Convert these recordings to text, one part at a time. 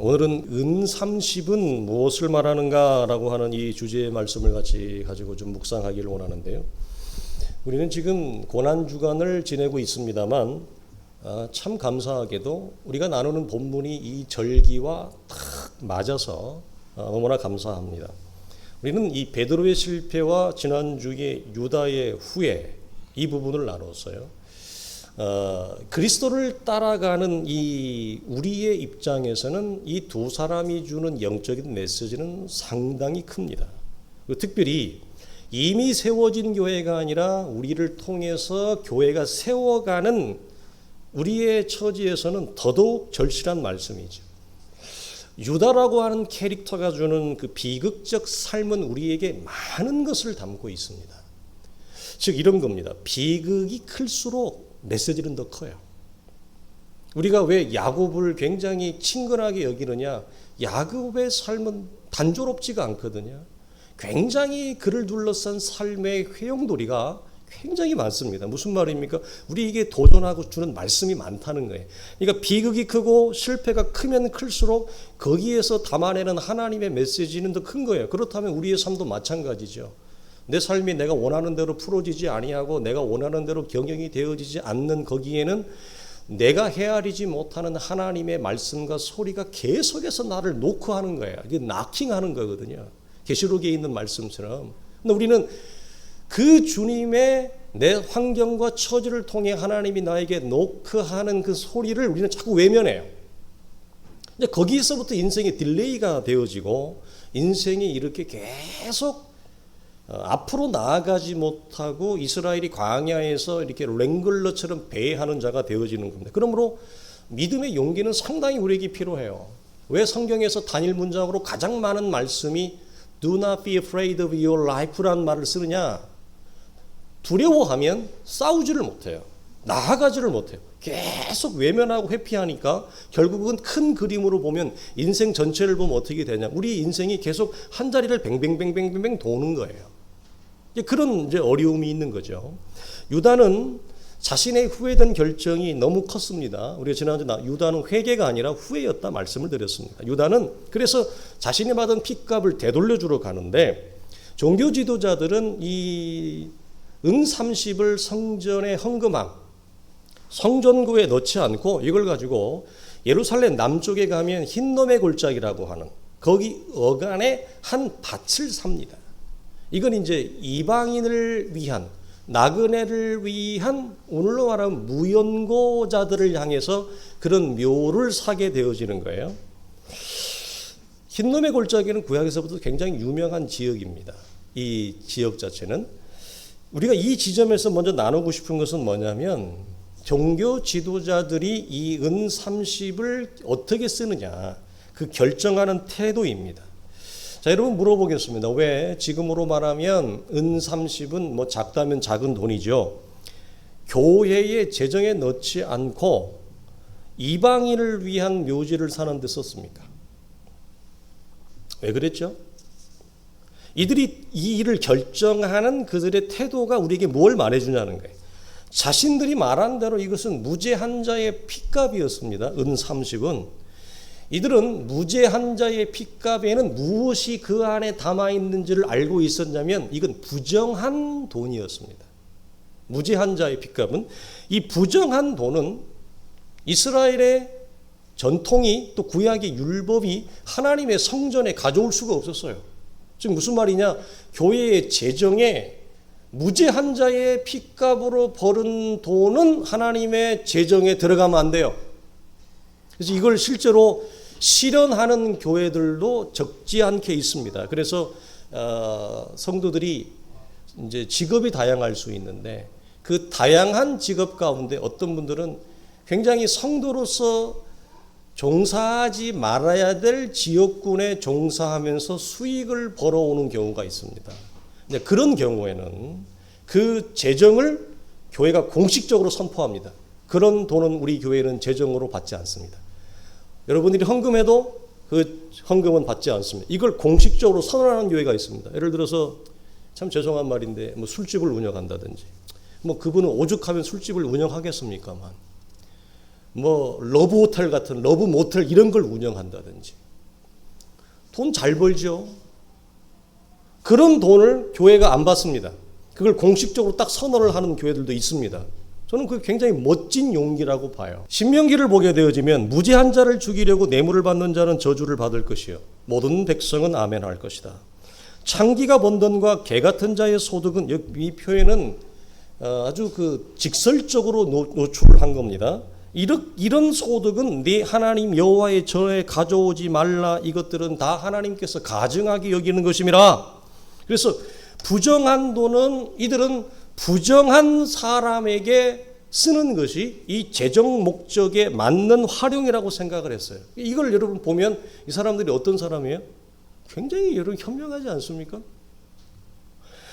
오늘은 은 30은 무엇을 말하는가라고 하는 이 주제의 말씀을 같이 가지고 좀 묵상하기를 원하는데요. 우리는 지금 고난주간을 지내고 있습니다만 참 감사하게도 우리가 나누는 본문이 이 절기와 딱 맞아서 너무나 감사합니다. 우리는 이 베드로의 실패와 지난주에 유다의 후회 이 부분을 나눴어요. 그리스도를 따라가는 이 우리의 입장에서는 이 두 사람이 주는 영적인 메시지는 상당히 큽니다. 특별히 이미 세워진 교회가 아니라 우리를 통해서 교회가 세워가는 우리의 처지에서는 더더욱 절실한 말씀이죠. 유다라고 하는 캐릭터가 주는 그 비극적 삶은 우리에게 많은 것을 담고 있습니다. 즉 이런 겁니다. 비극이 클수록 메시지는 더 커요. 우리가 왜 야곱을 굉장히 친근하게 여기느냐? 야곱의 삶은 단조롭지가 않거든요. 굉장히 그를 둘러싼 삶의 회용도리가 굉장히 많습니다. 무슨 말입니까? 우리에게 도전하고 주는 말씀이 많다는 거예요. 그러니까 비극이 크고 실패가 크면 클수록 거기에서 담아내는 하나님의 메시지는 더 큰 거예요. 그렇다면 우리의 삶도 마찬가지죠. 내 삶이 내가 원하는 대로 풀어지지 아니하고 내가 원하는 대로 경영이 되어지지 않는 거기에는 내가 헤아리지 못하는 하나님의 말씀과 소리가 계속해서 나를 노크하는 거예요. 이게 나킹하는 거거든요. 계시록에 있는 말씀처럼. 근데 우리는 그 주님의 내 환경과 처지를 통해 하나님이 나에게 노크하는 그 소리를 우리는 자꾸 외면해요. 이제 거기에서부터 인생의 딜레이가 되어지고 인생이 이렇게 계속 앞으로 나아가지 못하고 이스라엘이 광야에서 이렇게 랭글러처럼 배회하는 자가 되어지는 겁니다. 그러므로 믿음의 용기는 상당히 우리에게 필요해요. 왜 성경에서 단일 문장으로 가장 많은 말씀이 Do not be afraid of your life라는 말을 쓰느냐? 두려워하면 싸우지를 못해요. 나아가지를 못해요. 계속 외면하고 회피하니까 결국은 큰 그림으로 보면 인생 전체를 보면 어떻게 되냐? 우리 인생이 계속 한 자리를 뱅뱅뱅뱅뱅 도는 거예요. 그런 이제 어려움이 있는 거죠. 유다는 자신의 후회된 결정이 너무 컸습니다. 우리가 지난주에 유다는 회개가 아니라 후회였다 말씀을 드렸습니다. 유다는 그래서 자신이 받은 핏값을 되돌려주러 가는데 종교 지도자들은 이 은 30을 성전의 헌금함, 성전구에 넣지 않고 이걸 가지고 예루살렘 남쪽에 가면 흰놈의 골짜기라고 하는 거기 어간에 한 밭을 삽니다. 이건 이제 이방인을 위한 나그네를 위한 오늘로 말하면 무연고자들을 향해서 그런 묘를 사게 되어지는 거예요. 흰놈의 골짜기는 구약에서부터 굉장히 유명한 지역입니다. 이 지역 자체는 우리가 이 지점에서 먼저 나누고 싶은 것은 뭐냐면 종교 지도자들이 이 은 30을 어떻게 쓰느냐 그 결정하는 태도입니다. 자, 여러분 물어보겠습니다. 왜 지금으로 말하면 은 30은 뭐 작다면 작은 돈이죠. 교회의 재정에 넣지 않고 이방인을 위한 묘지를 사는 데 썼습니까? 왜 그랬죠? 이들이 이 일을 결정하는 그들의 태도가 우리에게 뭘 말해주냐는 거예요. 자신들이 말한 대로 이것은 무죄한 자의 핏값이었습니다. 은 30은. 이들은 무죄한 자의 핏값에는 무엇이 그 안에 담아있는지를 알고 있었냐면 이건 부정한 돈이었습니다. 무죄한 자의 핏값은 이 부정한 돈은 이스라엘의 전통이 또 구약의 율법이 하나님의 성전에 가져올 수가 없었어요. 즉 무슨 말이냐? 교회의 재정에 무죄한 자의 핏값으로 벌은 돈은 하나님의 재정에 들어가면 안 돼요. 그래서 이걸 실제로 실현하는 교회들도 적지 않게 있습니다. 그래서 성도들이 이제 직업이 다양할 수 있는데 그 다양한 직업 가운데 어떤 분들은 굉장히 성도로서 종사하지 말아야 될 지역군에 종사하면서 수익을 벌어오는 경우가 있습니다. 그런 경우에는 그 재정을 교회가 공식적으로 선포합니다. 그런 돈은 우리 교회는 재정으로 받지 않습니다. 여러분들이 헌금해도 그 헌금은 받지 않습니다. 이걸 공식적으로 선언하는 교회가 있습니다. 예를 들어서 참 죄송한 말인데 뭐 술집을 운영한다든지 뭐 그분은 오죽하면 술집을 운영하겠습니까만 뭐 러브 호텔 같은 러브 모텔 이런 걸 운영한다든지 돈 잘 벌죠. 그런 돈을 교회가 안 받습니다. 그걸 공식적으로 딱 선언을 하는 교회들도 있습니다. 저는 그게 굉장히 멋진 용기라고 봐요. 신명기를 보게 되어지면 무죄한 자를 죽이려고 뇌물을 받는 자는 저주를 받을 것이요 모든 백성은 아멘할 것이다. 창기가 번 돈과 개 같은 자의 소득은 이 표현은 아주 그 직설적으로 노출한 겁니다. 이런 소득은 네 하나님 여호와의 전에 가져오지 말라. 이것들은 다 하나님께서 가증하게 여기는 것임이라. 그래서 부정한 돈은 이들은 부정한 사람에게 쓰는 것이 이 재정 목적에 맞는 활용이라고 생각을 했어요. 이걸 여러분 보면 이 사람들이 어떤 사람이에요? 굉장히 여러분 현명하지 않습니까?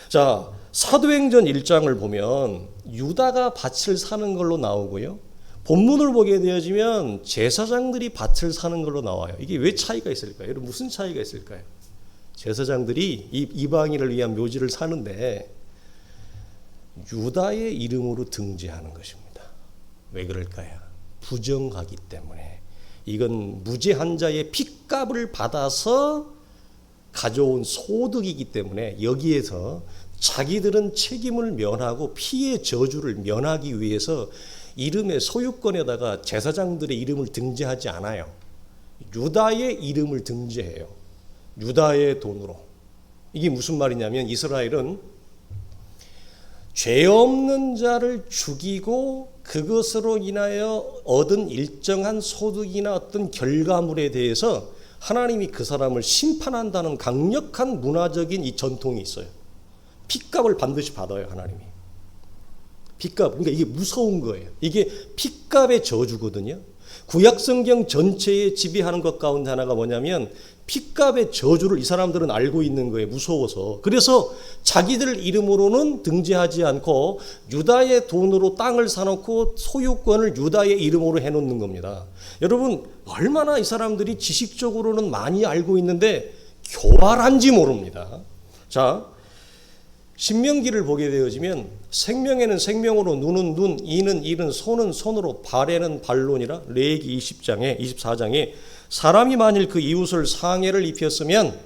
자, 사도행전 1장을 보면 유다가 밭을 사는 걸로 나오고요. 본문을 보게 되어지면 제사장들이 밭을 사는 걸로 나와요. 이게 왜 차이가 있을까요? 여러분 무슨 차이가 있을까요? 제사장들이 이방인을 위한 묘지를 사는데 유다의 이름으로 등재하는 것입니다. 왜 그럴까요? 부정하기 때문에. 이건 무죄한 자의 핏값을 받아서 가져온 소득이기 때문에 여기에서 자기들은 책임을 면하고 피해 저주를 면하기 위해서 이름의 소유권에다가 제사장들의 이름을 등재하지 않아요. 유다의 이름을 등재해요. 유다의 돈으로. 이게 무슨 말이냐면 이스라엘은 죄 없는 자를 죽이고 그것으로 인하여 얻은 일정한 소득이나 어떤 결과물에 대해서 하나님이 그 사람을 심판한다는 강력한 문화적인 이 전통이 있어요. 핏값을 반드시 받아요, 하나님이. 핏값, 그러니까 이게 무서운 거예요. 이게 핏값의 저주거든요. 구약성경 전체에 지배하는 것 가운데 하나가 뭐냐면 핏값의 저주를 이 사람들은 알고 있는 거예요. 무서워서. 그래서 자기들 이름으로는 등재하지 않고 유다의 돈으로 땅을 사놓고 소유권을 유다의 이름으로 해놓는 겁니다. 여러분 얼마나 이 사람들이 지식적으로는 많이 알고 있는데 교활한지 모릅니다. 자, 신명기를 보게 되어지면 생명에는 생명으로, 눈은 눈, 이는 이는, 손은 손으로, 발에는 발론이라. 레위기 24장에 사람이 만일 그 이웃을 상해를 입혔으면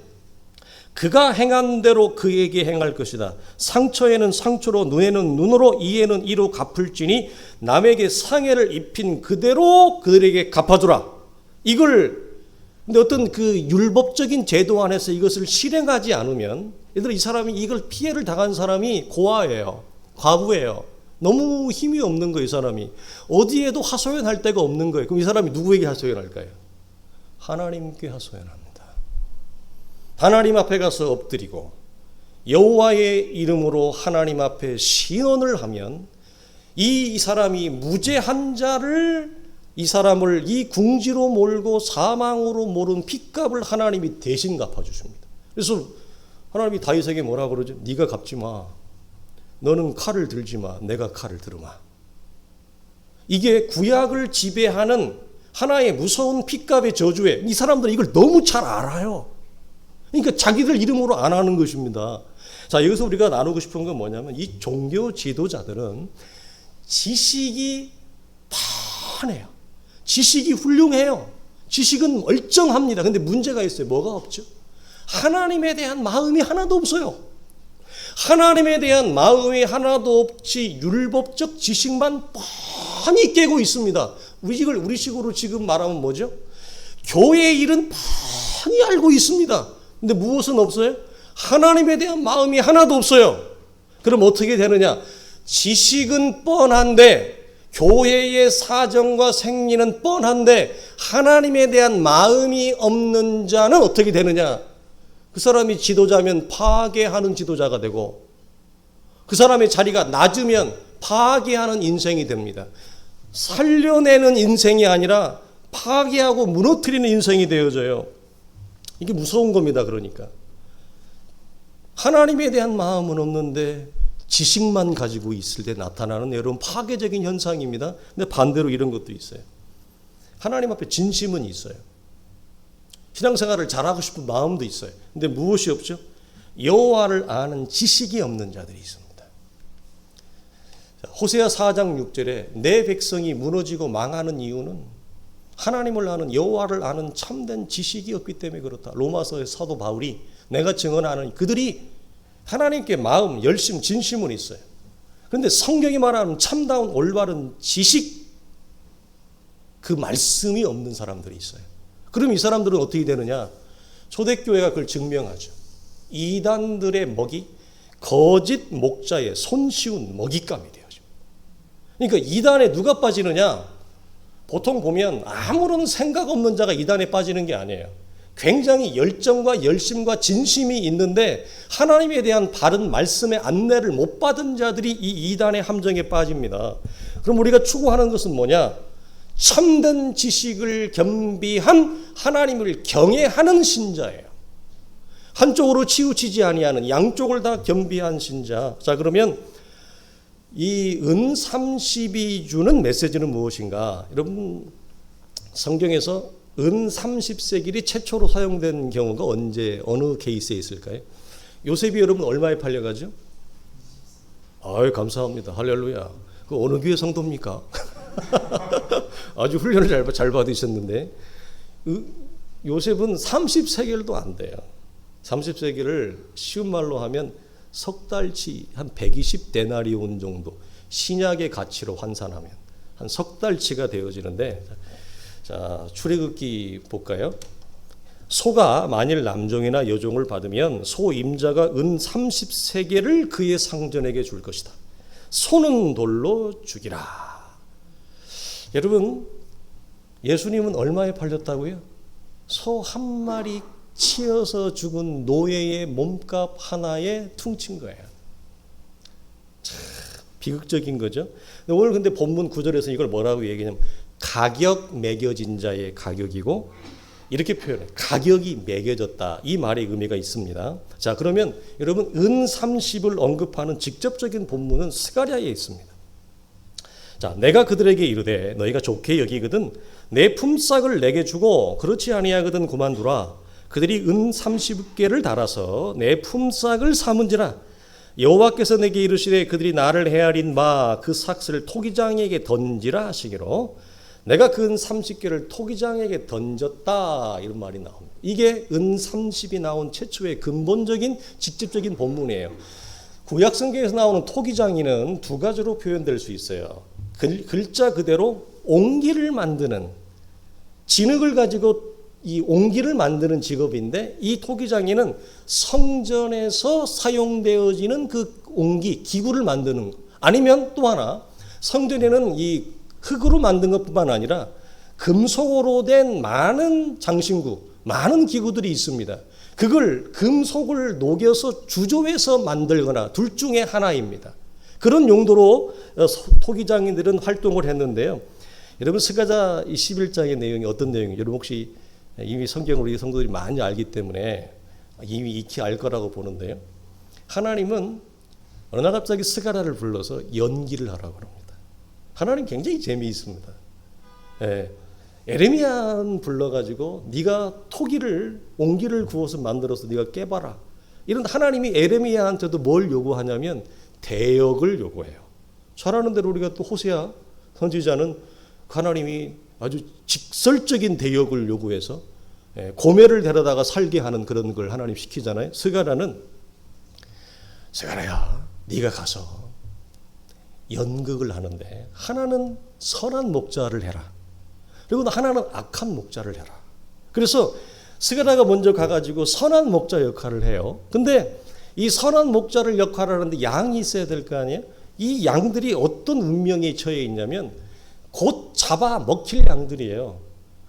그가 행한 대로 그에게 행할 것이다. 상처에는 상처로, 눈에는 눈으로, 이에는 이로 갚을지니 남에게 상해를 입힌 그대로 그들에게 갚아주라. 이걸 근데 어떤 그 율법적인 제도 안에서 이것을 실행하지 않으면 얘들 이 사람이 이걸 피해를 당한 사람이 고아예요. 과부예요. 너무 힘이 없는 거예요. 이 사람이. 어디에도 하소연할 데가 없는 거예요. 그럼 이 사람이 누구에게 하소연할까요? 하나님께 하소연합니다. 하나님 앞에 가서 엎드리고 여호와의 이름으로 하나님 앞에 신원을 하면 이 사람이 무죄한 자를 이 사람을 이 궁지로 몰고 사망으로 몰은 핏값을 하나님이 대신 갚아주십니다. 그래서 하나님이 다윗에게 뭐라 그러죠? 네가 갚지 마. 너는 칼을 들지 마. 내가 칼을 들으마. 이게 구약을 지배하는 하나의 무서운 핏값의 저주에 이 사람들은 이걸 너무 잘 알아요. 그러니까 자기들 이름으로 안 하는 것입니다. 자, 여기서 우리가 나누고 싶은 건 뭐냐면 이 종교 지도자들은 지식이 뻔해요. 지식이 훌륭해요. 지식은 멀쩡합니다. 근데 문제가 있어요. 뭐가 없죠? 하나님에 대한 마음이 하나도 없어요. 하나님에 대한 마음이 하나도 없이 율법적 지식만 뻔히 깨고 있습니다. 우리식으로 지금 말하면 뭐죠? 교회의 일은 뻔히 알고 있습니다. 근데 무엇은 없어요? 하나님에 대한 마음이 하나도 없어요. 그럼 어떻게 되느냐? 지식은 뻔한데 교회의 사정과 생리는 뻔한데 하나님에 대한 마음이 없는 자는 어떻게 되느냐? 그 사람이 지도자면 파괴하는 지도자가 되고 그 사람의 자리가 낮으면 파괴하는 인생이 됩니다. 살려내는 인생이 아니라 파괴하고 무너뜨리는 인생이 되어져요. 이게 무서운 겁니다. 그러니까 하나님에 대한 마음은 없는데 지식만 가지고 있을 때 나타나는 여러분 파괴적인 현상입니다. 근데 반대로 이런 것도 있어요. 하나님 앞에 진심은 있어요. 신앙생활을 잘하고 싶은 마음도 있어요. 근데 무엇이 없죠? 여호와를 아는 지식이 없는 자들이 있습니다. 호세아 4장 6절에 내 백성이 무너지고 망하는 이유는 하나님을 아는 여호와를 아는 참된 지식이 없기 때문에 그렇다. 로마서의 사도 바울이 내가 증언하는 그들이 하나님께 마음, 열심, 진심은 있어요. 그런데 성경이 말하는 참다운 올바른 지식, 그 말씀이 없는 사람들이 있어요. 그럼 이 사람들은 어떻게 되느냐? 초대교회가 그걸 증명하죠. 이단들의 먹이, 거짓 목자의 손쉬운 먹잇감이 되어집니다. 그러니까 이단에 누가 빠지느냐? 보통 보면 아무런 생각 없는 자가 이단에 빠지는 게 아니에요. 굉장히 열정과 열심과 진심이 있는데 하나님에 대한 바른 말씀의 안내를 못 받은 자들이 이 이단의 함정에 빠집니다. 그럼 우리가 추구하는 것은 뭐냐? 참된 지식을 겸비한 하나님을 경외하는 신자예요. 한쪽으로 치우치지 아니하는 양쪽을 다 겸비한 신자. 자, 그러면 이 은 30이 주는 메시지는 무엇인가? 여러분, 성경에서 은 30세겔이 최초로 사용된 경우가 언제, 어느 케이스에 있을까요? 요셉이 여러분 얼마에 팔려가죠? 아유, 감사합니다. 할렐루야. 그 어느 교회 성도입니까? 아주 훈련을 잘 받으셨는데, 요셉은 30세겔도 안 돼요. 30세겔을 쉬운 말로 하면 석 달치 한 120데나리온 정도, 신약의 가치로 환산하면 한 석 달치가 되어지는데, 자, 출애굽기 볼까요? 소가 만일 남종이나 여종을 받으면 소 임자가 은 30세겔을 그의 상전에게 줄 것이다. 소는 돌로 죽이라. 여러분, 예수님은 얼마에 팔렸다고요? 소 한 마리 치어서 죽은 노예의 몸값 하나에 퉁친 거예요. 참 비극적인 거죠. 오늘 근데 본문 9절에서 이걸 뭐라고 얘기하냐면 가격 매겨진 자의 가격이고, 이렇게 표현해요. 가격이 매겨졌다. 이 말의 의미가 있습니다. 자, 그러면 여러분 은 30을 언급하는 직접적인 본문은 스가랴에 있습니다. 자, 내가 그들에게 이르되 너희가 좋게 여기거든 내 품삯을 내게 주고 그렇지 아니하거든 그만두라. 그들이 은 30개를 달아서 내 품삯을 삼은지라. 여호와께서 내게 이르시되 그들이 나를 헤아린 바 그 삭슬을 토기장에게 던지라 하시기로 내가 그 은 30개를 토기장에게 던졌다. 이런 말이 나옵니다. 이게 은 30이 나온 최초의 근본적인 직접적인 본문이에요. 구약 성경에서 나오는 토기장이는 두 가지로 표현될 수 있어요. 글자 그대로 옹기를 만드는, 진흙을 가지고 이 옹기를 만드는 직업인데, 이 토기장이는 성전에서 사용되어지는 그 옹기, 기구를 만드는 거. 아니면 또 하나, 성전에는 이 흙으로 만든 것뿐만 아니라 금속으로 된 많은 장신구, 많은 기구들이 있습니다. 그걸 금속을 녹여서 주조해서 만들거나 둘 중에 하나입니다. 그런 용도로 토기장인들은 활동을 했는데요. 여러분, 스가랴 11장의 내용이 어떤 내용이에요? 여러분 혹시 이미 성경을 우리 성도들이 많이 알기 때문에 이미 익히 알 거라고 보는데요. 하나님은 어느 날 갑자기 스가랴를 불러서 연기를 하라고 합니다. 하나님 굉장히 재미있습니다. 예. 에레미야는 불러가지고 네가 토기를, 옹기를 구워서 만들어서 네가 깨봐라. 이런 하나님이 에레미야한테도 뭘 요구하냐면 대역을 요구해요. 잘 아는 대로 우리가 또 호세아 선지자는 하나님이 아주 직설적인 대역을 요구해서 고멜을 데려다가 살게 하는 그런 걸 하나님 시키잖아요. 스가랴는 스가랴야, 네가 가서 연극을 하는데 하나는 선한 목자를 해라. 그리고 하나는 악한 목자를 해라. 그래서 스가랴가 먼저 가가지고 선한 목자 역할을 해요. 근데 이 선한 목자를 역할을 하는데 양이 있어야 될 거 아니에요? 이 양들이 어떤 운명에 처해 있냐면 곧 잡아 먹힐 양들이에요.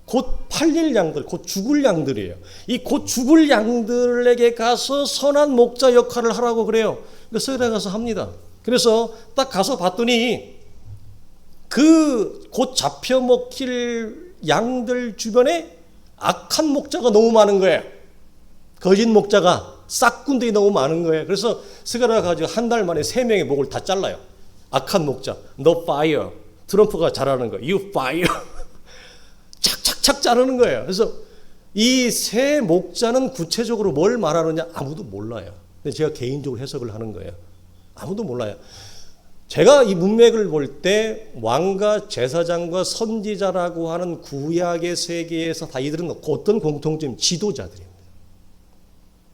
곧 팔릴 양들, 곧 죽을 양들이에요. 이 곧 죽을 양들에게 가서 선한 목자 역할을 하라고 그래요. 그러니까 스가랴 가서 합니다. 그래서 딱 가서 봤더니 그 곧 잡혀 먹힐 양들 주변에 악한 목자가 너무 많은 거예요. 거짓 목자가 싹군들이 너무 많은 거예요. 그래서 스가랴가 가지고 한 달 만에 3명의 목을 다 잘라요. 악한 목자, no fire. 트럼프가 잘하는 거예요. You fire. 착착착 자르는 거예요. 그래서 이 세 목자는 구체적으로 뭘 말하느냐 아무도 몰라요. 근데 제가 개인적으로 해석을 하는 거예요. 아무도 몰라요. 제가 이 문맥을 볼 때 왕과 제사장과 선지자라고 하는 구약의 세계에서 다 이들은 어떤 공통점? 지도자들입니다.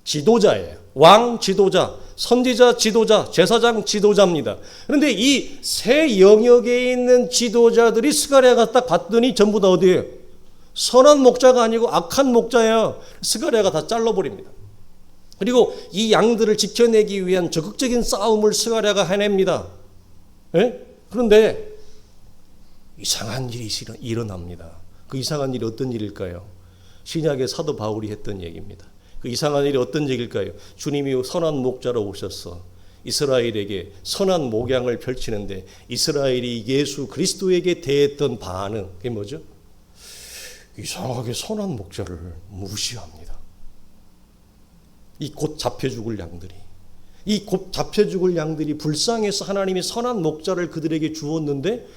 지도자예요. 왕 지도자, 선지자 지도자, 제사장 지도자입니다. 그런데 이 세 영역에 있는 지도자들이 스가랴가 딱 봤더니 전부 다 어디예요? 선한 목자가 아니고 악한 목자예요. 스가랴가 다 잘라버립니다. 그리고 이 양들을 지켜내기 위한 적극적인 싸움을 스가랴가 해냅니다. 예? 그런데 이상한 일이 일어납니다. 그 이상한 일이 어떤 일일까요? 신약의 사도 바울이 했던 얘기입니다. 그 이상한 일이 어떤 얘기일까요? 주님이 선한 목자로 오셔서 이스라엘에게 선한 목양을 펼치는데 이스라엘이 예수 그리스도에게 대했던 반응, 그게 뭐죠? 이상하게 선한 목자를 무시합니다. 이 곧 잡혀 죽을 양들이, 이 곧 잡혀 죽을 양들이 불쌍해서 하나님이 선한 목자를 그들에게 주었는데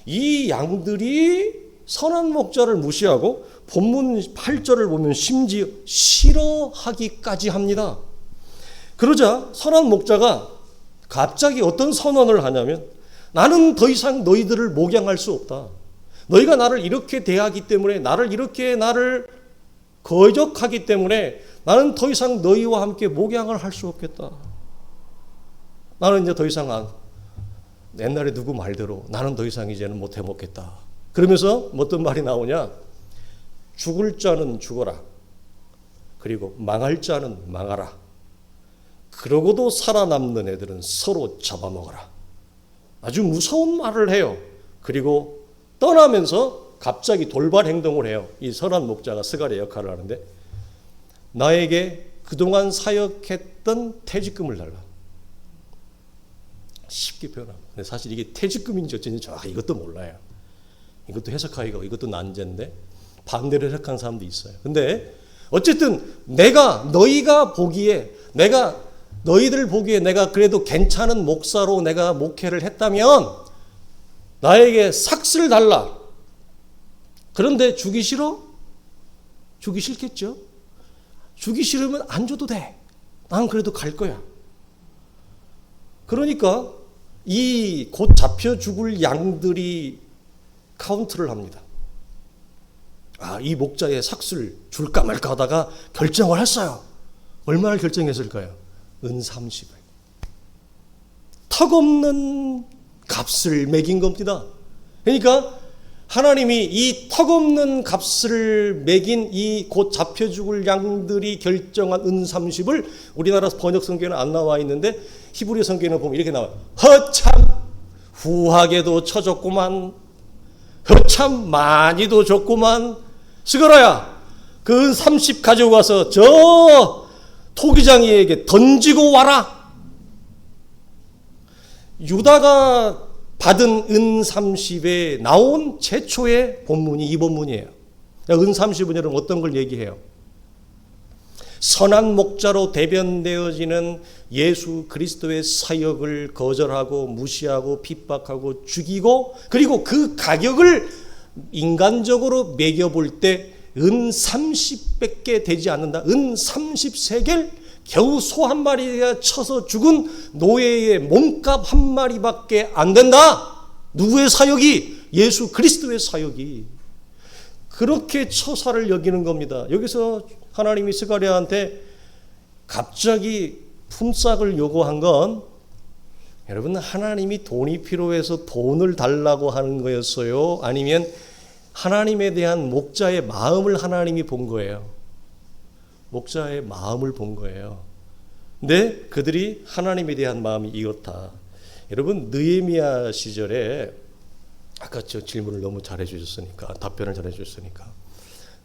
이 양들이 선한 목자를 무시하고 본문 8절을 보면 심지어 싫어하기까지 합니다. 그러자 선한 목자가 갑자기 어떤 선언을 하냐면, 나는 더 이상 너희들을 목양할 수 없다. 너희가 나를 이렇게 대하기 때문에, 나를 거적하기 때문에 나는 더 이상 너희와 함께 목양을 할 수 없겠다. 나는 이제 더 이상 옛날에 누구 말대로 나는 더 이상 이제는 못 해먹겠다. 그러면서 어떤 말이 나오냐? 죽을 자는 죽어라. 그리고 망할 자는 망하라. 그러고도 살아남는 애들은 서로 잡아먹어라. 아주 무서운 말을 해요. 그리고 떠나면서 갑자기 돌발 행동을 해요. 이 선한 목자가 스가랴 역할을 하는데, 나에게 그동안 사역했던 퇴직금을 달라. 쉽게 표현합니다. 근데 사실 이게 퇴직금인지 어쩐지 정확히 이것도 몰라요. 이것도 해석하기가, 이것도 난제인데 반대로 해석하는 사람도 있어요. 근데 어쨌든 너희들 보기에 내가 그래도 괜찮은 목사로 내가 목회를 했다면 나에게 삭슬 달라. 그런데 주기 싫어? 주기 싫겠죠. 주기 싫으면 안 줘도 돼. 난 그래도 갈 거야. 그러니까 이 곧 잡혀 죽을 양들이 카운트를 합니다. 이 목자의 삭슬 줄까 말까 하다가 결정을 했어요. 얼마를 결정했을까요? 은 30을. 턱없는 값을 매긴 겁니다. 그러니까 하나님이 이 턱없는 값을 매긴 이 곧 잡혀 죽을 양들이 결정한 은 30을 우리나라 번역 성경에는 안 나와 있는데 히브리 성경에는 보면 이렇게 나와요. 허참 후하게도 쳐줬구만. 허참 많이도 줬구만. 스가랴야, 그 은 30 가지고 가서 저 토기장이에게 던지고 와라. 유다가 받은 은 30에 나온 최초의 본문이 이 본문이에요. 은 30은 여러분 어떤 걸 얘기해요? 선한 목자로 대변되어지는 예수 그리스도의 사역을 거절하고 무시하고 핍박하고 죽이고, 그리고 그 가격을 인간적으로 매겨볼 때 은 30밖에 되지 않는다. 은 30세겔, 겨우 소 한 마리가 쳐서 죽은 노예의 몸값 한 마리밖에 안 된다. 누구의 사역이? 예수 그리스도의 사역이. 그렇게 처사를 여기는 겁니다. 여기서 하나님이 스가랴한테 갑자기 품삯을 요구한 건, 여러분, 하나님이 돈이 필요해서 돈을 달라고 하는 거였어요? 아니면 하나님에 대한 목자의 마음을 하나님이 본 거예요? 목자의 마음을 본 거예요. 근데 그들이 하나님에 대한 마음이 이렇다. 여러분, 느헤미야 시절에, 아까 저 질문을 너무 잘해 주셨으니까, 답변을 잘해 주셨으니까,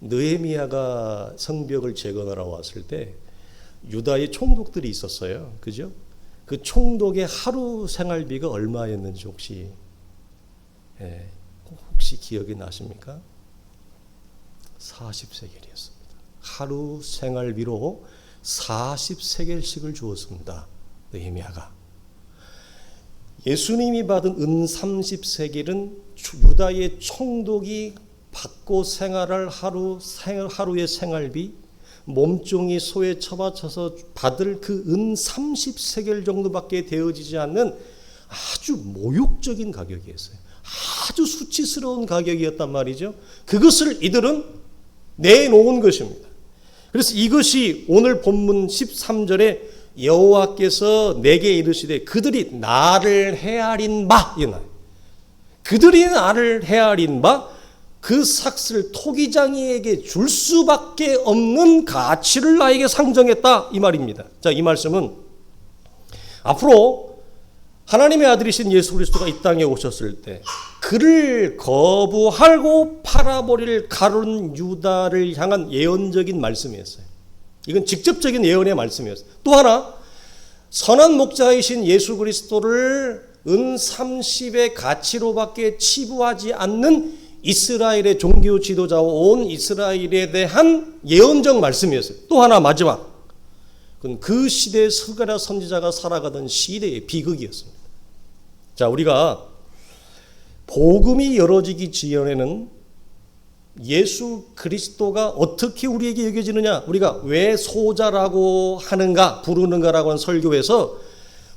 느헤미야가 성벽을 재건하러 왔을 때 유다의 총독들이 있었어요. 그죠? 그 총독의 하루 생활비가 얼마였는지 혹시 기억이 나십니까? 40세겔이었습니다. 하루 생활비로 40세겔씩을 주었습니다. 느헤미야가. 예수님이 받은 은 30세겔은 유다의 총독이 받고 생활할 하루의 생활비, 몸종이 소에 처박혀서 받을 그 은 30세겔 정도밖에 되어지지 않는 아주 모욕적인 가격이었어요. 아주 수치스러운 가격이었단 말이죠. 그것을 이들은 내놓은 것입니다. 그래서 이것이 오늘 본문 13절에 여호와께서 내게 이르시되 그들이 나를 헤아린 바, 그들이 나를 헤아린 바 그 삭슬 토기장이에게 줄 수밖에 없는 가치를 나에게 상정했다, 이 말입니다. 자, 이 말씀은 앞으로 하나님의 아들이신 예수 그리스도가 이 땅에 오셨을 때 그를 거부하고 팔아버릴 가룟 유다를 향한 예언적인 말씀이었어요. 이건 직접적인 예언의 말씀이었어요. 또 하나, 선한 목자이신 예수 그리스도를 은 30의 가치로밖에 치부하지 않는 이스라엘의 종교 지도자와 온 이스라엘에 대한 예언적 말씀이었어요. 또 하나, 마지막, 그건 그 시대의 스가랴 선지자가 살아가던 시대의 비극이었습니다. 자, 우리가 복음이 열어지기 전에는 예수 그리스도가 어떻게 우리에게 여겨지느냐, 우리가 왜 소자라고 하는가, 부르는가라고 하는 설교에서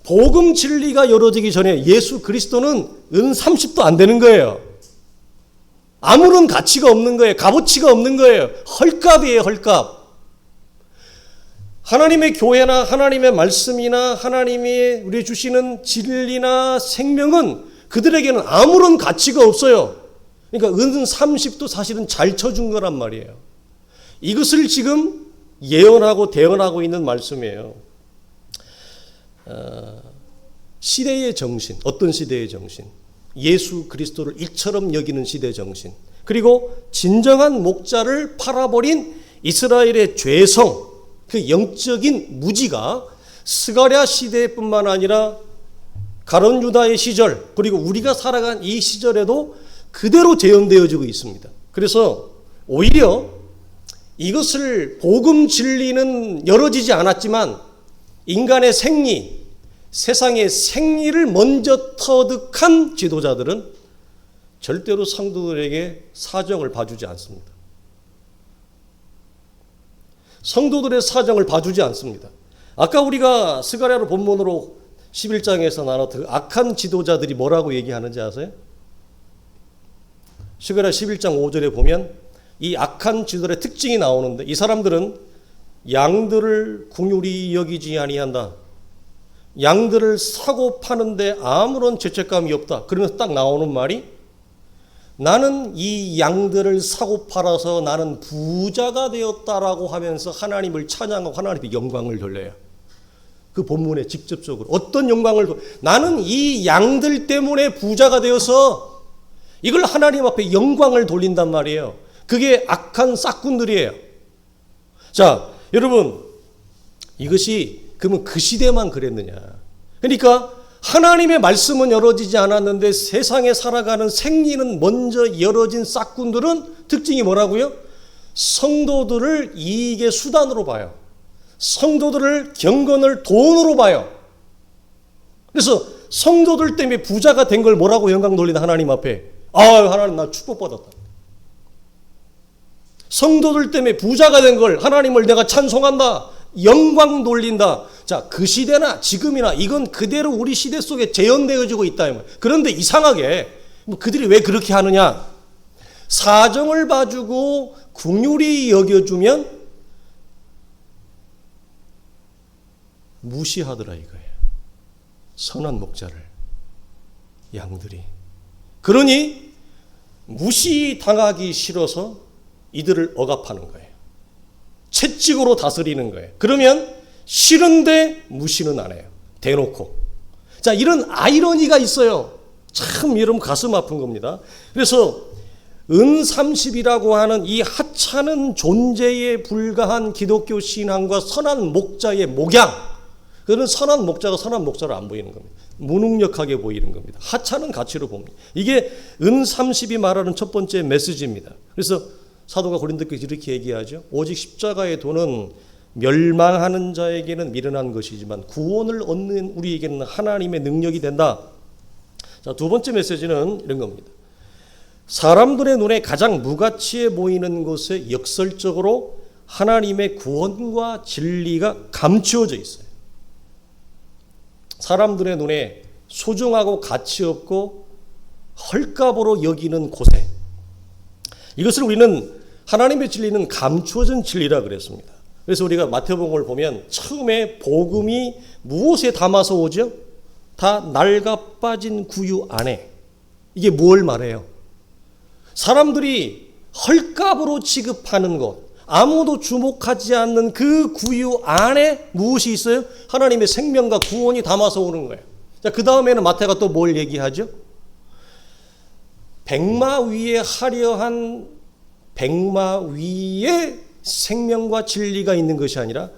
복음 진리가 열어지기 전에 예수 그리스도는 은 30도 안 되는 거예요. 아무런 가치가 없는 거예요. 값어치가 없는 거예요. 헐값이에요, 헐값. 하나님의 교회나 하나님의 말씀이나 하나님이 우리 주시는 진리나 생명은 그들에게는 아무런 가치가 없어요. 그러니까 은 30도 사실은 잘 쳐준 거란 말이에요. 이것을 지금 예언하고 대언하고 있는 말씀이에요. 시대의 정신, 어떤 시대의 정신? 예수 그리스도를 이처럼 여기는 시대 정신, 그리고 진정한 목자를 팔아버린 이스라엘의 죄성, 그 영적인 무지가 스가랴 시대뿐만 아니라 가룟 유다의 시절, 그리고 우리가 살아간 이 시절에도 그대로 재현되어지고 있습니다. 그래서 오히려 이것을 복음 진리는 열어지지 않았지만 인간의 생리, 세상의 생리를 먼저 터득한 지도자들은 절대로 성도들에게 사정을 봐주지 않습니다. 성도들의 사정을 봐주지 않습니다. 아까 우리가 스가랴로 본문으로 11장에서 나눴던 악한 지도자들이 뭐라고 얘기하는지 아세요? 스가랴 11장 5절에 보면 이 악한 지도자의 특징이 나오는데, 이 사람들은 양들을 긍휼히 여기지 아니한다. 양들을 사고 파는데 아무런 죄책감이 없다. 그러면서 딱 나오는 말이, 나는 이 양들을 사고 팔아서 나는 부자가 되었다라고 하면서 하나님을 찬양하고 하나님의 영광을 돌려요. 그 본문에 직접적으로 어떤 영광을 나는 이 양들 때문에 부자가 되어서 이걸 하나님 앞에 영광을 돌린단 말이에요. 그게 악한 싹군들이에요. 자, 여러분, 이것이 그러면 그 시대만 그랬느냐? 그러니까 하나님의 말씀은 열어지지 않았는데 세상에 살아가는 생리는 먼저 열어진 싹군들은 특징이 뭐라고요? 성도들을 이익의 수단으로 봐요. 성도들을 경건을 돈으로 봐요. 그래서 성도들 때문에 부자가 된 걸 뭐라고 영광 돌리나 하나님 앞에? 하나님 나 축복받았다. 성도들 때문에 부자가 된 걸 하나님을 내가 찬송한다. 영광 돌린다. 자, 그 시대나 지금이나 이건 그대로 우리 시대 속에 재현되어지고 있다. 그런데 이상하게 그들이 왜 그렇게 하느냐? 사정을 봐주고 긍휼히 여겨주면 무시하더라 이거예요. 선한 목자를, 양들이. 그러니 무시당하기 싫어서 이들을 억압하는 거예요. 채찍으로 다스리는 거예요. 그러면 싫은데 무시는 안 해요. 대놓고. 자, 이런 아이러니가 있어요. 참 여러분 가슴 아픈 겁니다. 그래서 은 30이라고 하는 이 하찮은 존재에 불과한 기독교 신앙과 선한 목자의 목양, 그는 선한 목자가 선한 목자로 안 보이는 겁니다. 무능력하게 보이는 겁니다. 하찮은 가치로 봅니다. 이게 은 30이 말하는 첫 번째 메시지입니다. 그래서 사도가 고린도께서 이렇게 얘기하죠. 오직 십자가의 도는 멸망하는 자에게는 미련한 것이지만 구원을 얻는 우리에게는 하나님의 능력이 된다. 자, 두 번째 메시지는 이런 겁니다. 사람들의 눈에 가장 무가치해 보이는 것에 역설적으로 하나님의 구원과 진리가 감추어져 있어요. 사람들의 눈에 소중하고 가치 없고 헐값으로 여기는 곳에, 이것을 우리는 하나님의 진리는 감추어진 진리라 그랬습니다. 그래서 우리가 마태복음을 보면 처음에 복음이 무엇에 담아서 오죠? 다 낡아 빠진 구유 안에. 이게 뭘 말해요? 사람들이 헐값으로 취급하는 것, 아무도 주목하지 않는 그 구유 안에 무엇이 있어요? 하나님의 생명과 구원이 담아서 오는 거예요. 자, 그 다음에는 마태가 또 뭘 얘기하죠? 백마 위에 화려한 백마 위에 생명과 진리가 있는 것이 아니라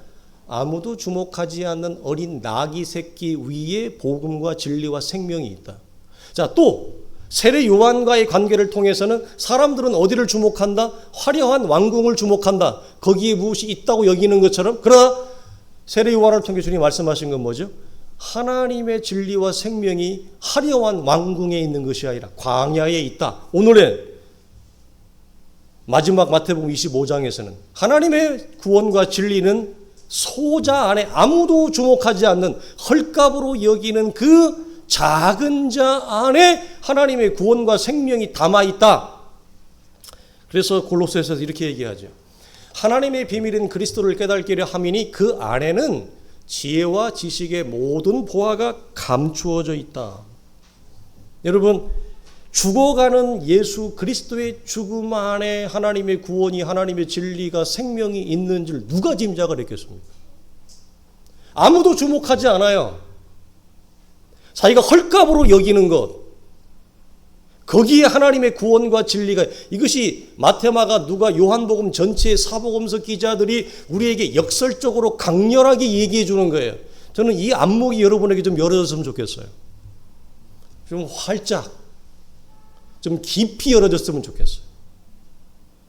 아무도 주목하지 않는 어린 나귀 새끼 위에 복음과 진리와 생명이 있다. 자, 또 세례 요한과의 관계를 통해서는 사람들은 어디를 주목한다? 화려한 왕궁을 주목한다. 거기에 무엇이 있다고 여기는 것처럼. 그러나 세례 요한을 통해 주님이 말씀하신 건 뭐죠? 하나님의 진리와 생명이 화려한 왕궁에 있는 것이 아니라 광야에 있다. 오늘의 마지막 마태복음 25장에서는 하나님의 구원과 진리는 소자 안에 아무도 주목하지 않는 헐값으로 여기는 그 작은 자 안에 하나님의 구원과 생명이 담아있다. 그래서 골로새서에서 이렇게 얘기하죠. 하나님의 비밀인 그리스도를 깨닫기를 함이니 그 안에는 지혜와 지식의 모든 보화가 감추어져 있다. 여러분, 죽어가는 예수 그리스도의 죽음 안에 하나님의 구원이, 하나님의 진리가, 생명이 있는 줄 누가 짐작을 했겠습니까? 아무도 주목하지 않아요. 자기가 헐값으로 여기는 것, 거기에 하나님의 구원과 진리가, 이것이 마태마가 누가 요한복음 전체의 사복음서 기자들이 우리에게 역설적으로 강렬하게 얘기해 주는 거예요. 저는 이 안목이 여러분에게 좀 열어졌으면 좋겠어요. 좀 활짝, 좀 깊이 열어졌으면 좋겠어요.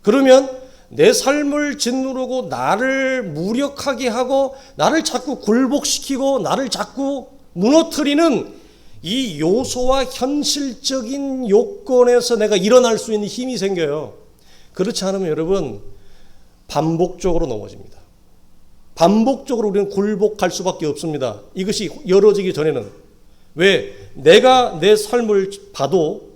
그러면 내 삶을 짓누르고 나를 무력하게 하고 나를 자꾸 굴복시키고 나를 자꾸 무너뜨리는 이 요소와 현실적인 요건에서 내가 일어날 수 있는 힘이 생겨요. 그렇지 않으면 여러분 반복적으로 넘어집니다. 반복적으로 우리는 굴복할 수밖에 없습니다. 이것이 열어지기 전에는. 왜? 내가 내 삶을 봐도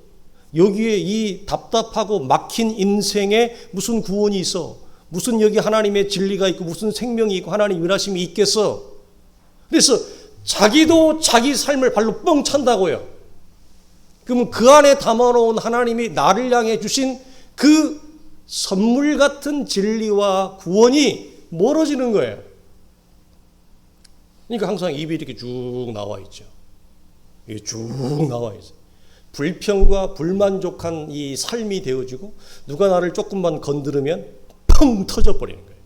여기에 이 답답하고 막힌 인생에 무슨 구원이 있어? 무슨 여기 하나님의 진리가 있고 무슨 생명이 있고 하나님 일하심이 있겠어? 그래서 자기도 자기 삶을 발로 뻥 찬다고요. 그러면 그 안에 담아놓은 하나님이 나를 향해 주신 그 선물 같은 진리와 구원이 멀어지는 거예요. 그러니까 항상 입이 이렇게 쭉 나와 있죠. 이게 쭉 나와 있어요. 불평과 불만족한 이 삶이 되어지고 누가 나를 조금만 건드리면 펑 터져버리는 거예요.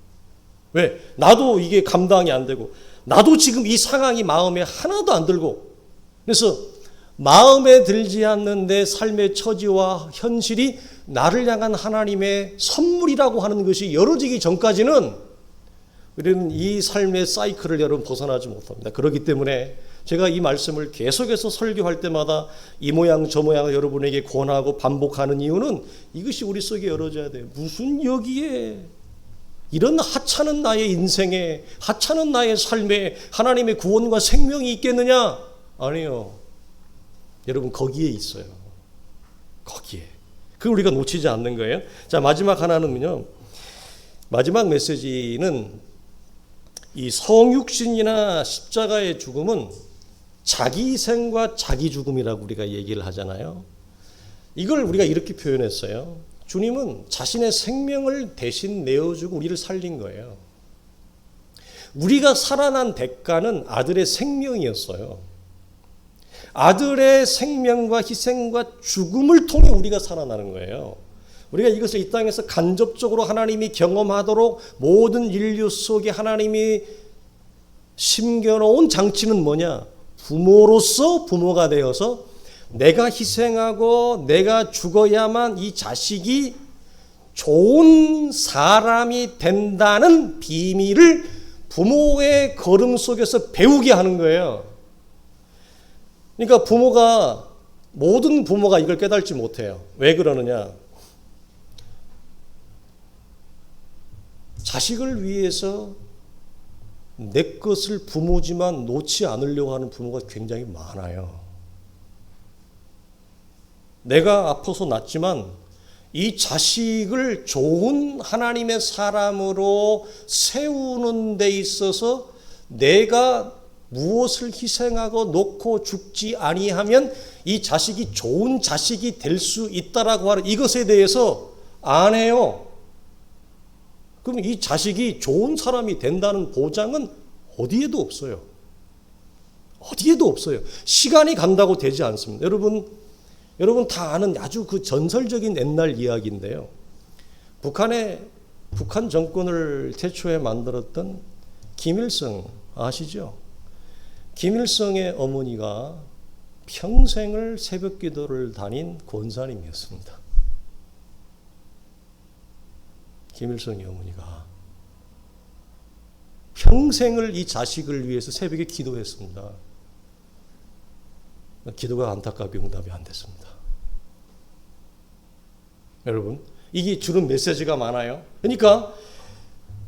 왜? 나도 이게 감당이 안 되고 나도 지금 이 상황이 마음에 하나도 안 들고, 그래서 마음에 들지 않는 내 삶의 처지와 현실이 나를 향한 하나님의 선물이라고 하는 것이 열어지기 전까지는 우리는 이 삶의 사이클을 여러분 벗어나지 못합니다. 그렇기 때문에 제가 이 말씀을 계속해서 설교할 때마다 이 모양 저 모양을 여러분에게 권하고 반복하는 이유는 이것이 우리 속에 열어져야 돼요. 무슨 여기에 이런 하찮은 나의 인생에, 하찮은 나의 삶에 하나님의 구원과 생명이 있겠느냐? 아니요. 여러분 거기에 있어요. 거기에. 그걸 우리가 놓치지 않는 거예요. 자, 마지막 하나는요. 마지막 메시지는 이 성육신이나 십자가의 죽음은 자기 희생과 자기 죽음이라고 우리가 얘기를 하잖아요. 이걸 우리가 이렇게 표현했어요. 주님은 자신의 생명을 대신 내어주고 우리를 살린 거예요. 우리가 살아난 대가는 아들의 생명이었어요. 아들의 생명과 희생과 죽음을 통해 우리가 살아나는 거예요. 우리가 이것을 이 땅에서 간접적으로 하나님이 경험하도록 모든 인류 속에 하나님이 심겨놓은 장치는 뭐냐? 부모로서 부모가 되어서 내가 희생하고 내가 죽어야만 이 자식이 좋은 사람이 된다는 비밀을 부모의 걸음 속에서 배우게 하는 거예요. 그러니까 모든 부모가 이걸 깨닫지 못해요. 왜 그러느냐? 자식을 위해서 내 것을 부모지만 놓지 않으려고 하는 부모가 굉장히 많아요. 내가 아파서 낳지만 이 자식을 좋은 하나님의 사람으로 세우는 데 있어서 내가 무엇을 희생하고 놓고 죽지 아니하면 이 자식이 좋은 자식이 될 수 있다라고 하는 이것에 대해서 안 해요. 그럼 이 자식이 좋은 사람이 된다는 보장은 어디에도 없어요. 어디에도 없어요. 시간이 간다고 되지 않습니다. 여러분 다 아는 아주 그 전설적인 옛날 이야기인데요. 북한 정권을 태초에 만들었던 김일성 아시죠? 김일성의 어머니가 평생을 새벽 기도를 다닌 권사님이었습니다. 김일성의 어머니가 평생을 이 자식을 위해서 새벽에 기도했습니다. 기도가 안타깝게 응답이 안 됐습니다. 여러분, 이게 주는 메시지가 많아요. 그러니까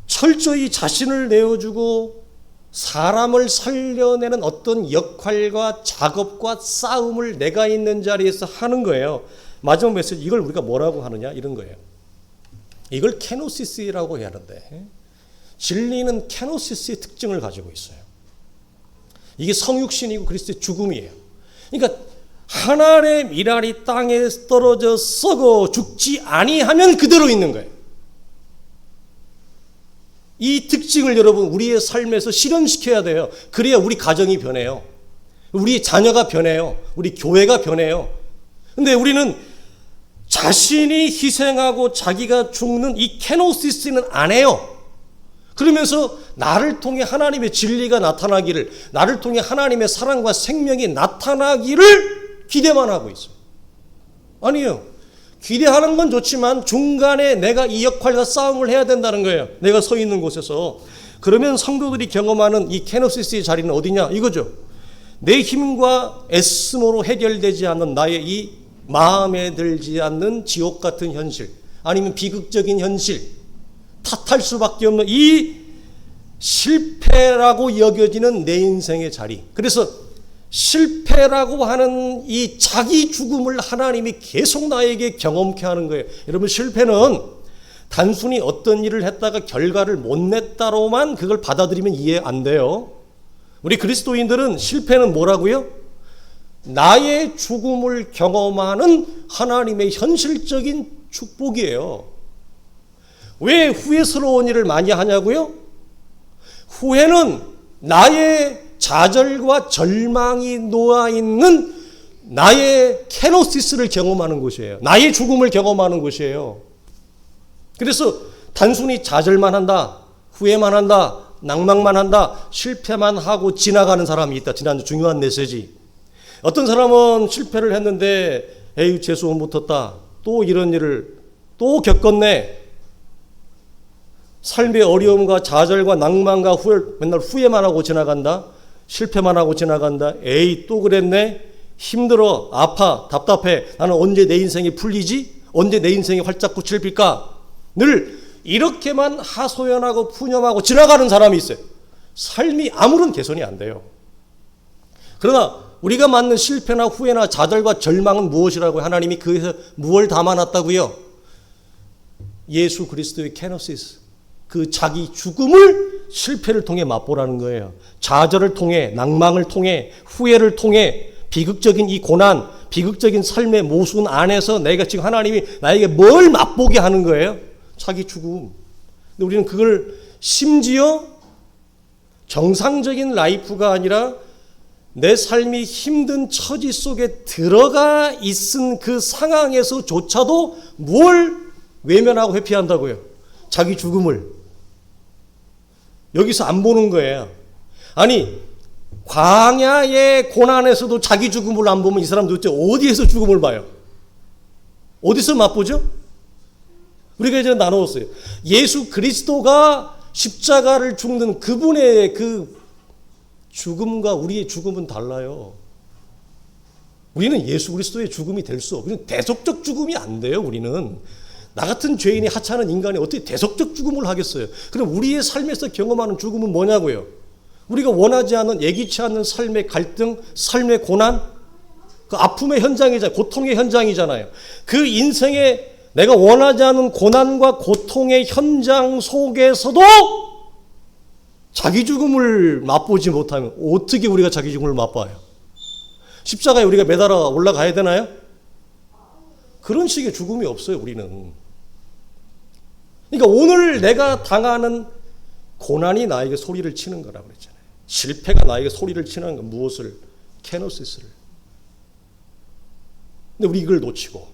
철저히 자신을 내어주고 사람을 살려내는 어떤 역할과 작업과 싸움을 내가 있는 자리에서 하는 거예요. 마지막 메시지, 이걸 우리가 뭐라고 하느냐 이런 거예요. 이걸 케노시스라고 해야 하는데, 진리는 케노시스의 특징을 가지고 있어요. 이게 성육신이고 그리스도의 죽음이에요. 그러니까 하나의 미랄이 땅에 떨어져 썩어 죽지 아니하면 그대로 있는 거예요. 이 특징을 여러분 우리의 삶에서 실현시켜야 돼요. 그래야 우리 가정이 변해요. 우리 자녀가 변해요. 우리 교회가 변해요. 근데 우리는 자신이 희생하고 자기가 죽는 이 케노시스는 안 해요. 그러면서 나를 통해 하나님의 진리가 나타나기를, 나를 통해 하나님의 사랑과 생명이 나타나기를 기대만 하고 있어요. 아니에요. 기대하는 건 좋지만 중간에 내가 이 역할과 싸움을 해야 된다는 거예요. 내가 서 있는 곳에서. 그러면 성도들이 경험하는 이 케노시스의 자리는 어디냐? 이거죠. 내 힘과 애씀으로 해결되지 않는 나의 이 마음에 들지 않는 지옥 같은 현실, 아니면 비극적인 현실, 탓할 수밖에 없는 이 실패라고 여겨지는 내 인생의 자리. 그래서 실패라고 하는 이 자기 죽음을 하나님이 계속 나에게 경험케 하는 거예요. 여러분, 실패는 단순히 어떤 일을 했다가 결과를 못 냈다로만 그걸 받아들이면 이해 안 돼요. 우리 그리스도인들은 실패는 뭐라고요? 나의 죽음을 경험하는 하나님의 현실적인 축복이에요. 왜 후회스러운 일을 많이 하냐고요? 후회는 나의 좌절과 절망이 놓아있는 나의 케노시스를 경험하는 곳이에요. 나의 죽음을 경험하는 곳이에요. 그래서 단순히 좌절만 한다, 후회만 한다, 낭망만 한다, 실패만 하고 지나가는 사람이 있다. 지난주 중요한 메시지. 어떤 사람은 실패를 했는데 에이 재수 못 붙었다. 또 이런 일을 또 겪었네. 삶의 어려움과 좌절과 낭만과 후회를 맨날 후회만 하고 지나간다. 실패만 하고 지나간다. 에이 또 그랬네. 힘들어. 아파. 답답해. 나는 언제 내 인생이 풀리지? 언제 내 인생이 활짝꽃을 필까? 늘 이렇게만 하소연하고 푸념하고 지나가는 사람이 있어요. 삶이 아무런 개선이 안 돼요. 그러나 우리가 맞는 실패나 후회나 좌절과 절망은 무엇이라고 하나님이 그에서 무엇을 담아놨다고요? 예수 그리스도의 케노시스, 그 자기 죽음을 실패를 통해 맛보라는 거예요. 좌절을 통해, 낭망을 통해, 후회를 통해, 비극적인 이 고난, 비극적인 삶의 모순 안에서 내가 지금 하나님이 나에게 뭘 맛보게 하는 거예요? 자기 죽음. 근데 우리는 그걸 심지어 정상적인 라이프가 아니라 내 삶이 힘든 처지 속에 들어가 있은 그 상황에서조차도 뭘 외면하고 회피한다고요? 자기 죽음을. 여기서 안 보는 거예요. 아니, 광야의 고난에서도 자기 죽음을 안 보면 이 사람 도대체 어디에서 죽음을 봐요? 어디서 맛보죠? 우리가 이제 나누었어요. 예수 그리스도가 십자가를 죽는 그분의 그 죽음과 우리의 죽음은 달라요. 우리는 예수 그리스도의 죽음이 될 수 없어요. 대속적 죽음이 안 돼요. 우리는 나 같은 죄인이 하찮은 인간이 어떻게 대속적 죽음을 하겠어요? 그럼 우리의 삶에서 경험하는 죽음은 뭐냐고요? 우리가 원하지 않는, 예기치 않는 삶의 갈등, 삶의 고난과 그 아픔의 현장이잖아요. 고통의 현장이잖아요. 그 인생에 내가 원하지 않은 고난과 고통의 현장 속에서도 자기 죽음을 맛보지 못하면 어떻게 우리가 자기 죽음을 맛봐요? 십자가에 우리가 매달아 올라가야 되나요? 그런 식의 죽음이 없어요, 우리는. 그러니까 오늘 내가 당하는 고난이 나에게 소리를 치는 거라고 그랬잖아요. 실패가 나에게 소리를 치는 건 무엇을? 케노시스를. 근데 우리 이걸 놓치고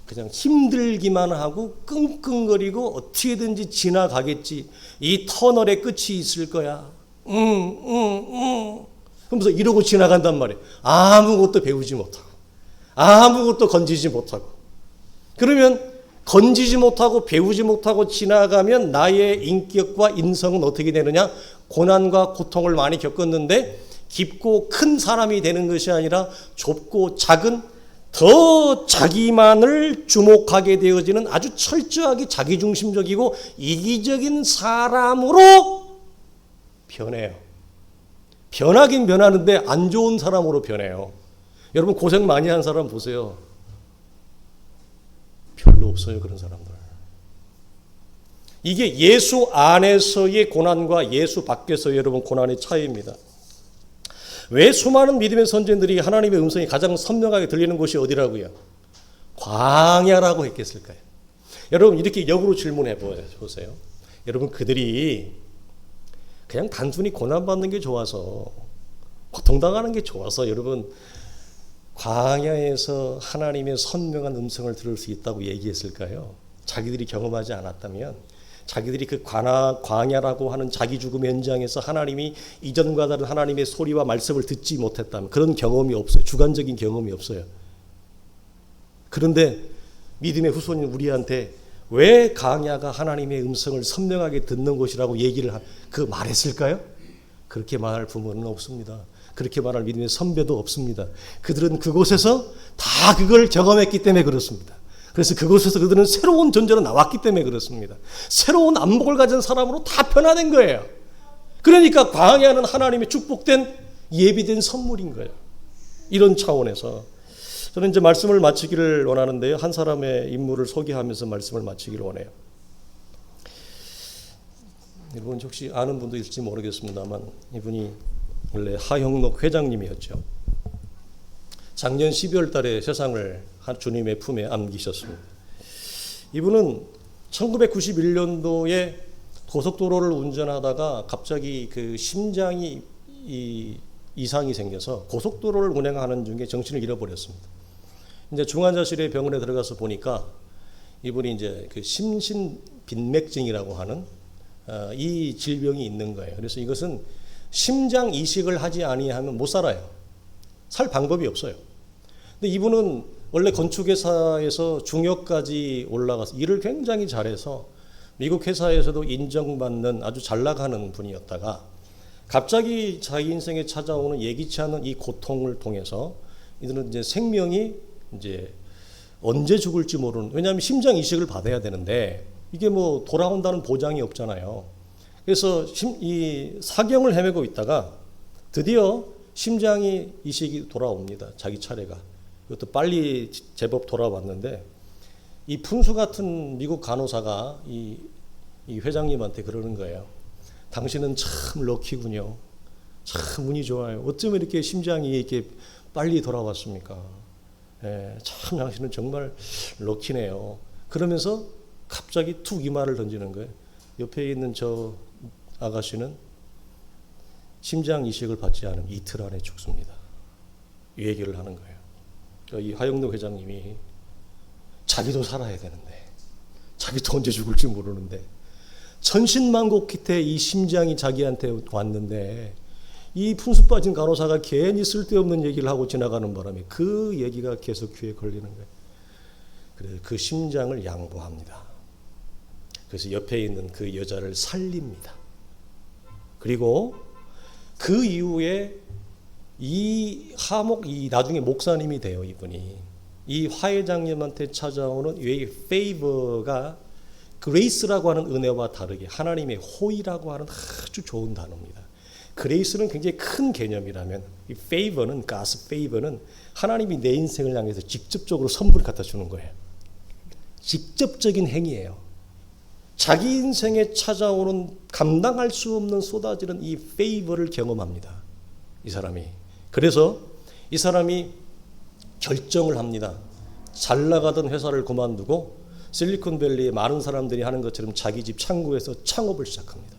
그냥 힘들기만 하고 끙끙거리고 어떻게든지 지나가겠지. 이 터널의 끝이 있을 거야. 그러면서 이러고 지나간단 말이에요. 아무것도 배우지 못하고 아무것도 건지지 못하고. 그러면 건지지 못하고 배우지 못하고 지나가면 나의 인격과 인성은 어떻게 되느냐? 고난과 고통을 많이 겪었는데 깊고 큰 사람이 되는 것이 아니라 좁고 작은 더 자기만을 주목하게 되어지는 아주 철저하게 자기중심적이고 이기적인 사람으로 변해요. 변하긴 변하는데 안 좋은 사람으로 변해요. 여러분 고생 많이 한 사람 보세요. 별로 없어요, 그런 사람들. 이게 예수 안에서의 고난과 예수 밖에서의 여러분 고난의 차이입니다. 왜 수많은 믿음의 선진들이 하나님의 음성이 가장 선명하게 들리는 곳이 어디라고요? 광야라고 했겠을까요? 여러분 이렇게 역으로 질문해 보세요. 여러분 그들이 그냥 단순히 고난받는 게 좋아서 고통당하는 게 좋아서 여러분 광야에서 하나님의 선명한 음성을 들을 수 있다고 얘기했을까요? 자기들이 경험하지 않았다면, 자기들이 그 광야라고 하는 자기 죽음의 현장에서 하나님이 이전과 다른 하나님의 소리와 말씀을 듣지 못했다면, 그런 경험이 없어요. 주관적인 경험이 없어요. 그런데 믿음의 후손인 우리한테 왜 광야가 하나님의 음성을 선명하게 듣는 곳이라고 얘기를 말했을까요? 그렇게 말할 부모는 없습니다. 그렇게 말할 믿음의 선배도 없습니다. 그들은 그곳에서 다 그걸 경험했기 때문에 그렇습니다. 그래서 그곳에서 그들은 새로운 존재로 나왔기 때문에 그렇습니다. 새로운 안목을 가진 사람으로 다 변화된 거예요. 그러니까 광야는 하나님의 축복된 예비된 선물인 거예요. 이런 차원에서 저는 이제 말씀을 마치기를 원하는데요. 한 사람의 인물을 소개하면서 말씀을 마치기를 원해요. 여러분 혹시 아는 분도 있을지 모르겠습니다만 이분이 원래 하형록 회장님이었죠. 작년 12월 달에 세상을 주님의 품에 안기셨습니다. 이분은 1991년도에 고속도로를 운전하다가 갑자기 그 심장이 이상이 생겨서 고속도로를 운행하는 중에 정신을 잃어버렸습니다. 이제 중환자실에 병원에 들어가서 보니까 이분이 이제 그 심신빈맥증이라고 하는 이 질병이 있는 거예요. 그래서 이것은 심장 이식을 하지 아니하면 못 살아요. 살 방법이 없어요. 근데 이분은 원래 건축회사에서 중역까지 올라가서 일을 굉장히 잘해서 미국 회사에서도 인정받는 아주 잘 나가는 분이었다가 갑자기 자기 인생에 찾아오는 예기치 않은 이 고통을 통해서 이들은 이제 생명이 이제 언제 죽을지 모르는, 왜냐하면 심장 이식을 받아야 되는데 이게 뭐 돌아온다는 보장이 없잖아요. 그래서 이 사경을 헤매고 있다가 드디어 심장이 이식이 돌아옵니다. 자기 차례가. 이것도 빨리 제법 돌아왔는데 이 푼수 같은 미국 간호사가 이 회장님한테 그러는 거예요. 당신은 참 럭키군요. 참 운이 좋아요. 어쩌면 이렇게 심장이 이렇게 빨리 돌아왔습니까? 참 당신은 정말 럭키네요. 그러면서 갑자기 툭 이 말을 던지는 거예요. 옆에 있는 저 아가씨는 심장 이식을 받지 않으면 이틀 안에 죽습니다. 이 얘기를 하는 거예요. 이 하영록 회장님이 자기도 살아야 되는데 자기도 언제 죽을지 모르는데 천신만고 끝에 이 심장이 자기한테 왔는데 이 푼수 빠진 간호사가 괜히 쓸데없는 얘기를 하고 지나가는 바람에 그 얘기가 계속 귀에 걸리는 거예요. 그래서 그 심장을 양보합니다. 그래서 옆에 있는 그 여자를 살립니다. 그리고 그 이후에 이 나중에 목사님이 돼요. 이분이 이 화회장님한테 찾아오는 이 페이버가 그레이스라고 하는 은혜와 다르게 하나님의 호의라고 하는 아주 좋은 단어입니다. 그레이스는 굉장히 큰 개념이라면 이 페이버는 God's favor는 하나님이 내 인생을 향해서 직접적으로 선물을 갖다 주는 거예요. 직접적인 행위예요. 자기 인생에 찾아오는 감당할 수 없는 쏟아지는 이 페이버를 경험합니다. 이 사람이. 그래서 이 사람이 결정을 합니다. 잘 나가던 회사를 그만두고 실리콘밸리의 많은 사람들이 하는 것처럼 자기 집 창고에서 창업을 시작합니다.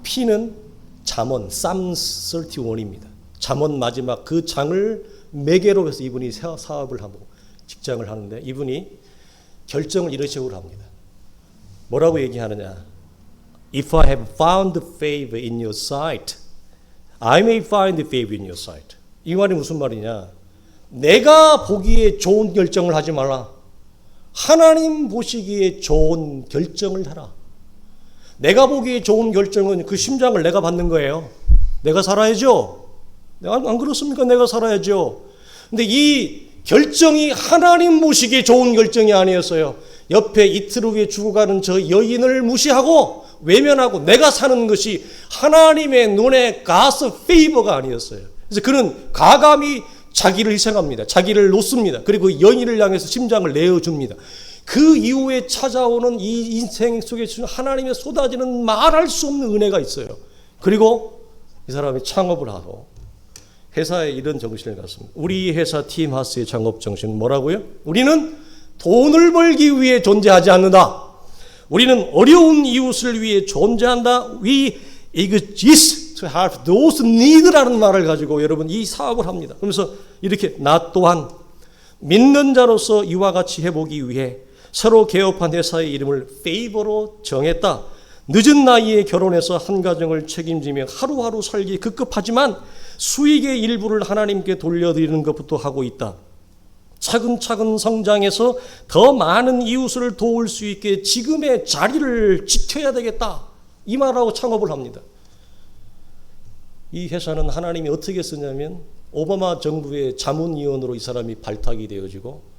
P는 잠언 Psalm 31입니다. 잠언 마지막 그 장을 매개로 해서 이분이 사업을 하고 직장을 하는데 이분이 결정을 이런 식으로 합니다. 뭐라고 얘기하느냐? If I have found favor in your sight, I may find favor in your sight. 이 말이 무슨 말이냐? 내가 보기에 좋은 결정을 하지 말라. 하나님 보시기에 좋은 결정을 하라. 내가 보기에 좋은 결정은 그 심장을 내가 받는 거예요. 내가 살아야죠. 안 그렇습니까? 내가 살아야죠. 근데 이 결정이 하나님 보시기에 좋은 결정이 아니었어요. 옆에 이틀 후에 죽어가는 저 여인을 무시하고 외면하고 내가 사는 것이 하나님의 눈에 God's favor가 아니었어요. 그래서 그는 과감히 자기를 희생합니다. 자기를 놓습니다. 그리고 여인을 향해서 심장을 내어줍니다. 그 이후에 찾아오는 이 인생 속에 하나님의 쏟아지는 말할 수 없는 은혜가 있어요. 그리고 이 사람이 창업을 하고 회사에 이런 정신을 갖습니다. 우리 회사 팀하스의 창업 정신은 뭐라고요? 우리는 돈을 벌기 위해 존재하지 않는다. 우리는 어려운 이웃을 위해 존재한다. We exist to help those need라는 말을 가지고 여러분 이 사업을 합니다. 그러면서 이렇게 나 또한 믿는 자로서 이와 같이 해보기 위해 새로 개업한 회사의 이름을 페이버로 정했다. 늦은 나이에 결혼해서 한 가정을 책임지며 하루하루 살기 급급하지만 수익의 일부를 하나님께 돌려드리는 것부터 하고 있다. 차근차근 성장해서 더 많은 이웃을 도울 수 있게 지금의 자리를 지켜야 되겠다. 이 말하고 창업을 합니다. 이 회사는 하나님이 어떻게 쓰냐면 오바마 정부의 자문위원으로 이 사람이 발탁이 되어지고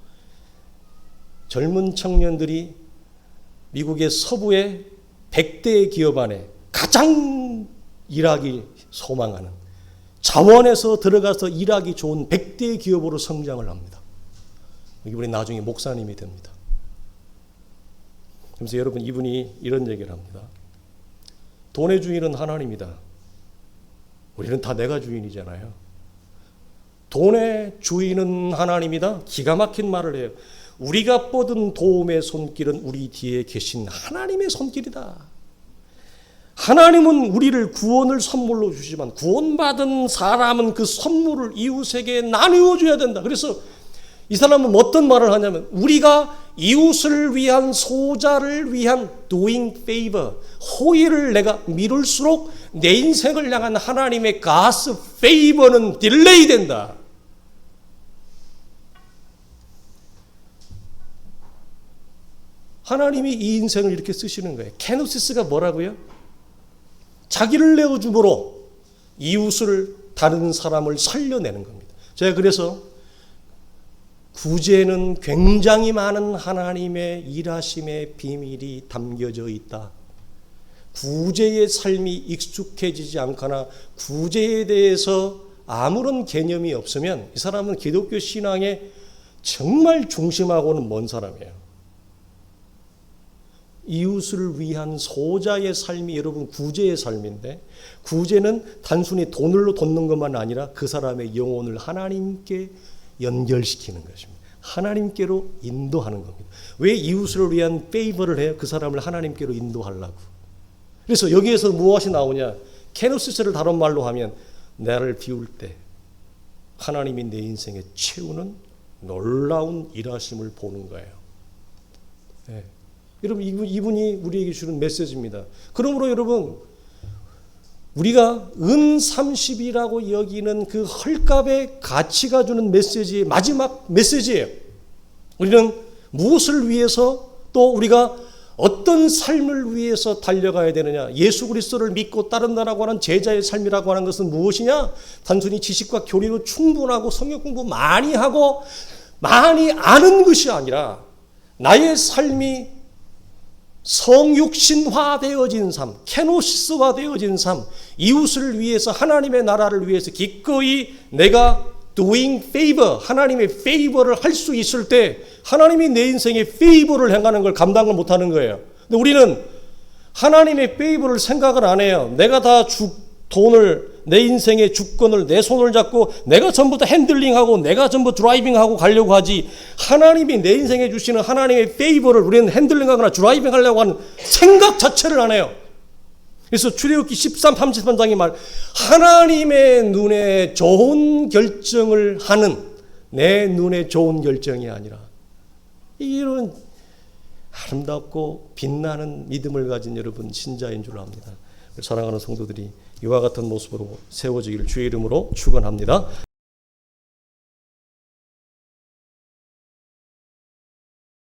젊은 청년들이 미국의 서부의 100대 기업 안에 가장 일하기 소망하는 자원에서 들어가서 일하기 좋은 100대 기업으로 성장을 합니다. 이분이 나중에 목사님이 됩니다. 그래서 여러분 이분이 이런 얘기를 합니다. 돈의 주인은 하나님이다. 우리는 다 내가 주인이잖아요. 돈의 주인은 하나님이다. 기가 막힌 말을 해요. 우리가 뻗은 도움의 손길은 우리 뒤에 계신 하나님의 손길이다. 하나님은 우리를 구원을 선물로 주시지만 구원받은 사람은 그 선물을 이웃에게 나누어 줘야 된다. 그래서 이 사람은 어떤 말을 하냐면 우리가 이웃을 위한 소자를 위한 doing favor, 호의를 내가 미룰수록 내 인생을 향한 하나님의 God's favor는 딜레이 된다. 하나님이 이 인생을 이렇게 쓰시는 거예요. 케노시스가 뭐라고요? 자기를 내어줌으로 이웃을 다른 사람을 살려내는 겁니다. 제가 그래서 구제는 굉장히 많은 하나님의 일하심의 비밀이 담겨져 있다. 구제의 삶이 익숙해지지 않거나 구제에 대해서 아무런 개념이 없으면 이 사람은 기독교 신앙의 정말 중심하고는 먼 사람이에요. 이웃을 위한 소자의 삶이 여러분 구제의 삶인데 구제는 단순히 돈으로 돕는 것만 아니라 그 사람의 영혼을 하나님께 연결시키는 것입니다. 하나님께로 인도하는 겁니다. 왜 이웃을 위한 페이버를 해요? 그 사람을 하나님께로 인도하려고. 그래서 여기에서 무엇이 나오냐? 케노시스를 다른 말로 하면 나를 비울 때 하나님이 내 인생에 채우는 놀라운 일하심을 보는 거예요. 네. 여러분 이분이 우리에게 주는 메시지입니다. 그러므로 여러분 우리가 은 30이라고 여기는 그 헐값의 가치가 주는 메시지의 마지막 메시지예요. 우리는 무엇을 위해서 또 우리가 어떤 삶을 위해서 달려가야 되느냐. 예수 그리스도를 믿고 따른다라고 하는 제자의 삶이라고 하는 것은 무엇이냐. 단순히 지식과 교리로 충분하고 성경 공부 많이 하고 많이 아는 것이 아니라 나의 삶이 성육신화되어진 삶, 케노시스화되어진 삶, 이웃을 위해서 하나님의 나라를 위해서 기꺼이 내가 doing favor, 하나님의 favor를 할 수 있을 때 하나님이 내 인생에 favor를 행하는 걸 감당을 못하는 거예요. 근데 우리는 하나님의 favor를 생각을 안 해요. 내가 다 돈을, 내 인생의 주권을 내 손을 잡고 내가 전부 다 핸들링하고 내가 전부 드라이빙하고 가려고 하지, 하나님이 내 인생에 주시는 하나님의 페이버를 우리는 핸들링하거나 드라이빙하려고 하는 생각 자체를 안 해요. 그래서 출애굽기 13, 33장이 말, 하나님의 눈에 좋은 결정을 하는 내 눈에 좋은 결정이 아니라, 이런 아름답고 빛나는 믿음을 가진 여러분 신자인 줄 압니다. 사랑하는 성도들이 이와 같은 모습으로 세워지기를 주의 이름으로 축원합니다.